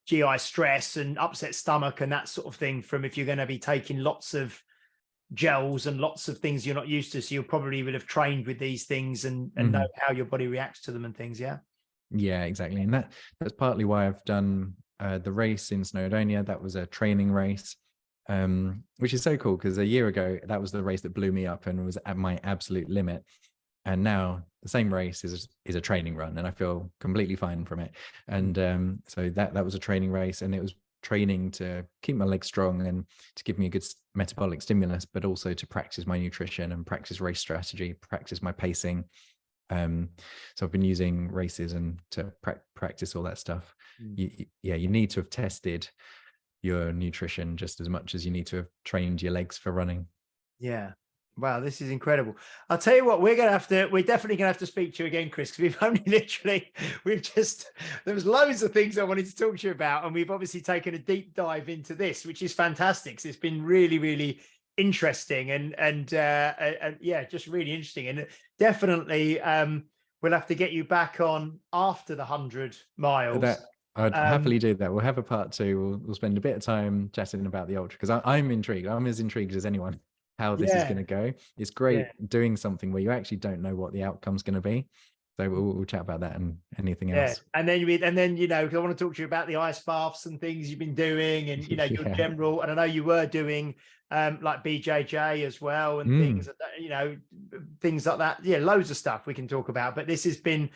GI stress and upset stomach and that sort of thing from if you're going to be taking lots of gels and lots of things you're not used to. So you probably would have trained with these things and know how your body reacts to them and things. Yeah. Yeah, exactly. And that's partly why I've done the race in Snowdonia. That was a training race, which is so cool because a year ago, that was the race that blew me up and was at my absolute limit. And now the same race is a training run and I feel completely fine from it. And so that was a training race, and it was training to keep my legs strong and to give me a good metabolic stimulus, but also to practice my nutrition and practice race strategy, practice my pacing. So I've been using races and to practice all that stuff. You need to have tested your nutrition just as much as you need to have trained your legs for running. Yeah. Wow, this is incredible. I'll tell you what, we're definitely gonna have to speak to you again, Chris, because there was loads of things I wanted to talk to you about, and we've obviously taken a deep dive into this, which is fantastic. So it's been really, really interesting and just really interesting. And definitely we'll have to get you back on after the 100 miles. I'd happily do that. We'll have a part 2. We'll spend a bit of time chatting about the ultra because I'm intrigued. I'm as intrigued as anyone how this is going to go. It's great doing something where you actually don't know what the outcome's going to be. So we'll chat about that and anything else. And then I want to talk to you about the ice baths and things you've been doing, and your general. And I know you were doing like BJJ as well and things like that. Yeah, loads of stuff we can talk about. But this has been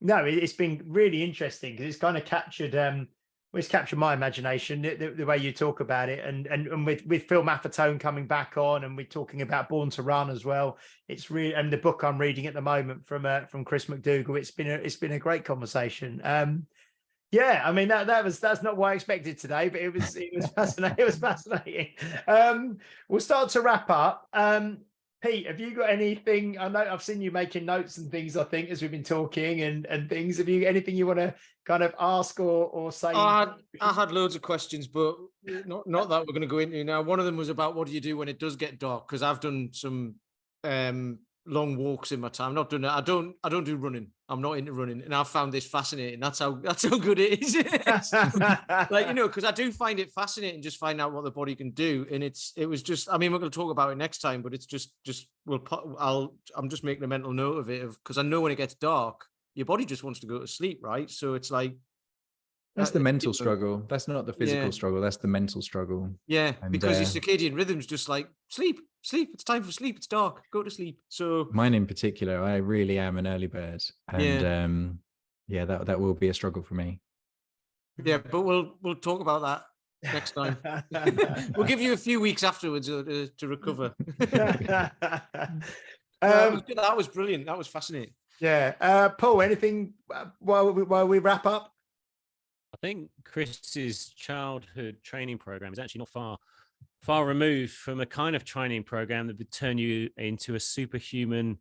it's been really interesting because it's kind of captured. It's captured my imagination the way you talk about it, and with Phil Maffetone coming back on, and we're talking about Born to Run as well. It's really, and the book I'm reading at the moment from Chris McDougall. It's been a great conversation. I mean that's not what I expected today, but it was fascinating. It was fascinating. We'll start to wrap up. Pete, have you got anything? I know I've seen you making notes and things, I think, as we've been talking and things. Have you anything you want to kind of ask or say? I had loads of questions, but not that we're going to go into now. One of them was about what do you do when it does get dark? Because I've done some long walks in my time. Not done it. I don't do running. I'm not into running, and I've found this fascinating. That's how good it is. Because I do find it fascinating just find out what the body can do, and it was just. I mean, we're going to talk about it next time, but it's just I'm just making a mental note of it because I know when it gets dark, your body just wants to go to sleep, right? So it's like. That's the mental struggle. That's not the physical struggle. That's the mental struggle. Yeah, because your circadian rhythm's just like sleep. It's time for sleep. It's dark. Go to sleep. So mine in particular, I really am an early bird, and that will be a struggle for me. Yeah, but we'll talk about that next time. We'll give you a few weeks afterwards to recover. That was brilliant. That was fascinating. Yeah, Paul. Anything while we wrap up? I think Chris's childhood training program is actually not far removed from a kind of training program that would turn you into a superhuman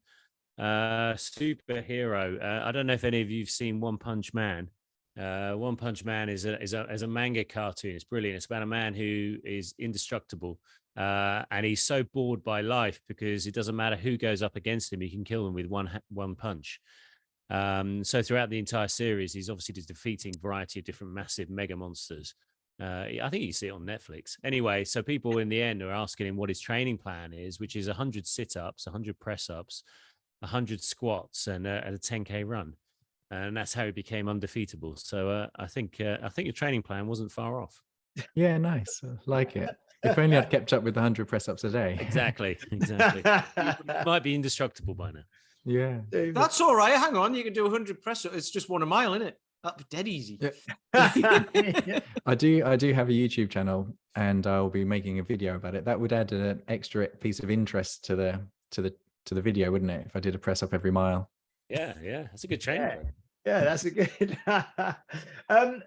superhero. I don't know if any of you've seen One Punch Man. One Punch Man is a manga cartoon. It's brilliant. It's about a man who is indestructible, and he's so bored by life because it doesn't matter who goes up against him, he can kill them with one punch. So throughout the entire series, he's obviously just defeating a variety of different massive mega monsters. I think you see it on Netflix. Anyway, so people in the end are asking him what his training plan is, which is 100 sit-ups, 100 press-ups, 100 squats, and a 10K run. And that's how he became undefeatable. So I think your training plan wasn't far off. Yeah, nice. I like it. If only I'd kept up with 100 press-ups a day. Exactly. Might be indestructible by now. Yeah, that's all right. Hang on, you can do 100 press-ups. It's just 1 a mile, isn't it? That'd be dead easy. Yeah. I do have a YouTube channel, and I'll be making a video about it. That would add an extra piece of interest to the video, wouldn't it? If I did a press up every mile. Yeah, that's a good training. Yeah, that's a good.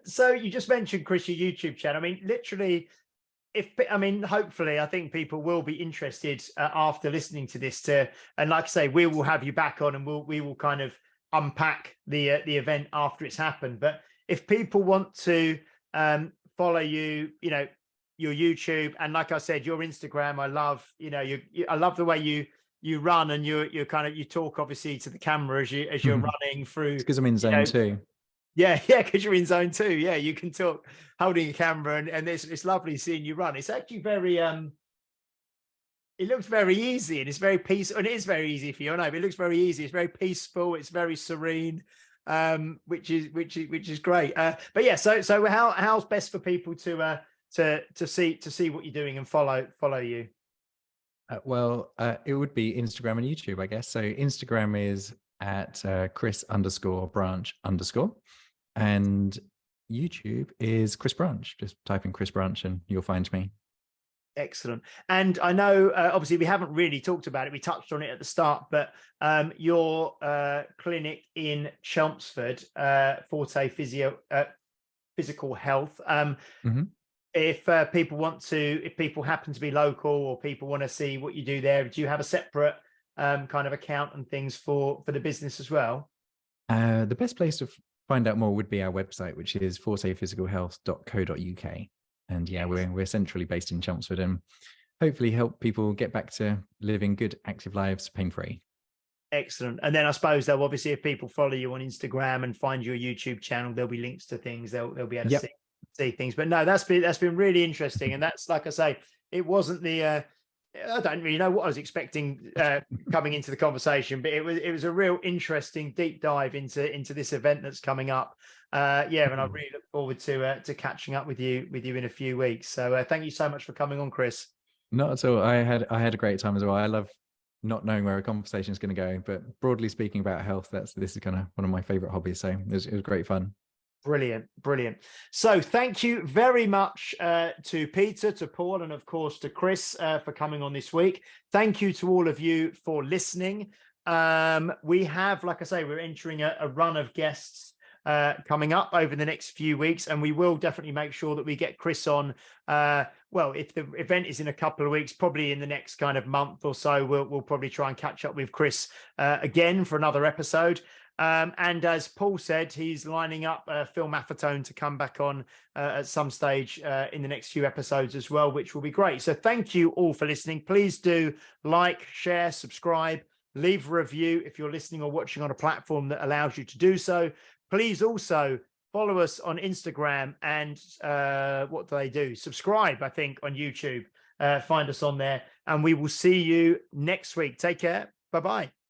So you just mentioned, Chris, your YouTube channel. I mean, literally, I mean, hopefully, I think people will be interested after listening to this. And like I say, we will have you back on, and we will kind of unpack the event after it's happened. But if people want to follow you, your YouTube, and like I said, your Instagram, I love. I love the way you run, and you talk obviously to the camera as you're running through. Because I'm in zone 2. Yeah, because you're in zone 2. Yeah, you can talk holding a camera, and it's lovely seeing you run. It's actually very it looks very easy, and it's very peaceful, and it is very easy for you. I know, but it looks very easy. It's very peaceful. It's very serene, which is great. But yeah, so how's best for people to see what you're doing and follow you? Well, it would be Instagram and YouTube, I guess. So Instagram is at Chris_Branch_, and YouTube is Chris Branch. Just type in Chris Branch and you'll find me. Excellent. And I know, obviously, we haven't really talked about it. We touched on it at the start, but your clinic in Chelmsford, Forte Physical Health. If people happen to be local, or people want to see what you do there, do you have a separate kind of account and things for the business as well? The best place to find out more would be our website, which is fortephysicalhealth.co.uk. And yeah, we're centrally based in Chelmsford, and hopefully help people get back to living good, active lives, pain-free. Excellent. And then I suppose they'll obviously, if people follow you on Instagram and find your YouTube channel, there'll be links to things. They'll be able to see things. But no, that's been really interesting. And that's, like I say, it wasn't I don't really know what I was expecting coming into the conversation, but it was a real interesting deep dive into this event that's coming up. And I really look forward to catching up with you in a few weeks. So thank you so much for coming on, Chris. Not at all. I had a great time as well. I love not knowing where a conversation is going to go, but broadly speaking about health, this is kind of one of my favorite hobbies. So it was great fun. Brilliant. So thank you very much to Peter, to Paul, and of course to Chris for coming on this week. Thank you to all of you for listening. We have, like I say, we're entering a run of guests coming up over the next few weeks, and we will definitely make sure that we get Chris on. If the event is in a couple of weeks, probably in the next kind of month or so, we'll probably try and catch up with Chris again for another episode. And as Paul said, he's lining up Phil Maffetone to come back on at some stage in the next few episodes as well, which will be great. So thank you all for listening. Please do like, share, subscribe, leave a review if you're listening or watching on a platform that allows you to do so. Please also follow us on Instagram, and what do they do? Subscribe, I think, on YouTube. Find us on there, and we will see you next week. Take care. Bye-bye.